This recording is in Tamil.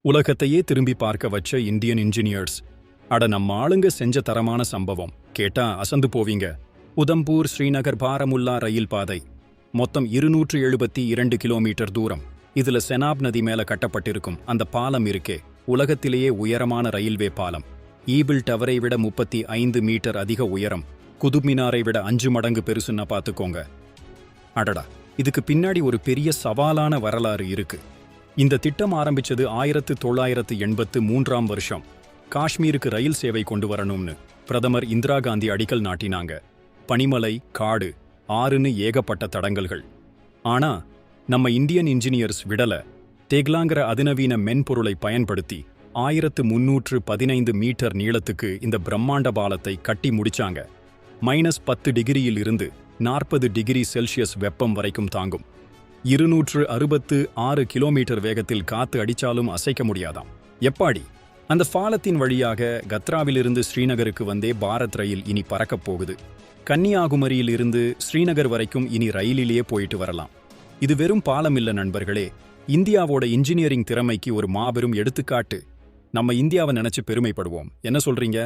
உலகத்தையே திரும்பி பார்க்க வச்ச இந்தியன் இன்ஜினியர்ஸ். அட நம்ம ஆளுங்க செஞ்ச தரமான சம்பவம் கேட்டா அசந்து போவீங்க. உதம்பூர் ஸ்ரீநகர் பாரமுல்லா ரயில் பாதை மொத்தம் 272 கிலோமீட்டர் தூரம். இதுல செனாப் நதி மேல கட்டப்பட்டிருக்கும் அந்த பாலம் இருக்கே, உலகத்திலேயே உயரமான ரயில்வே பாலம். ஈபிள் டவரை விட 35 மீட்டர் அதிக உயரம், குதுப் மினாரை விட 5 மடங்கு பெருசுன்னா பாத்துக்கோங்க. அடடா, இதுக்கு பின்னாடி ஒரு பெரிய சவாலான வரலாறு இருக்கு. இந்த திட்டம் ஆரம்பிச்சது 1983ஆம் வருஷம். காஷ்மீருக்கு ரயில் சேவை கொண்டு வரணும்னு பிரதமர் இந்திரா காந்தி அடிக்கல் நாட்டினாங்க. பனிமலை, காடு, ஆறுன்னு ஏகப்பட்ட தடங்கல்கள். ஆனா நம்ம இந்தியன் இன்ஜினியர்ஸ் விடல. தேக்லாங்கிற அதிநவீன மென்பொருளை பயன்படுத்தி 1315 மீட்டர் நீளத்துக்கு இந்த பிரம்மாண்ட பாலத்தை கட்டி முடிச்சாங்க. -10 டிகிரியில் இருந்து 40 டிகிரி செல்சியஸ் வெப்பம் வரைக்கும் தாங்கும். 266 கிலோமீட்டர் வேகத்தில் காத்து அடிச்சாலும் அசைக்க முடியாதாம். எப்பாடி? அந்த பாலத்தின் வழியாக கத்ராவிலிருந்து ஸ்ரீநகருக்கு வந்தே பாரத் ரயில் இனி பறக்கப் போகுது. கன்னியாகுமரியில் இருந்து ஸ்ரீநகர் வரைக்கும் இனி ரயிலிலேயே போயிட்டு வரலாம். இது வெறும் பாலம் இல்ல நண்பர்களே, இந்தியாவோட இன்ஜினியரிங் திறமைக்கு ஒரு மாபெரும் எடுத்துக்காட்டு. நம்ம இந்தியாவை நினைச்சு பெருமைப்படுவோம். என்ன சொல்றீங்க?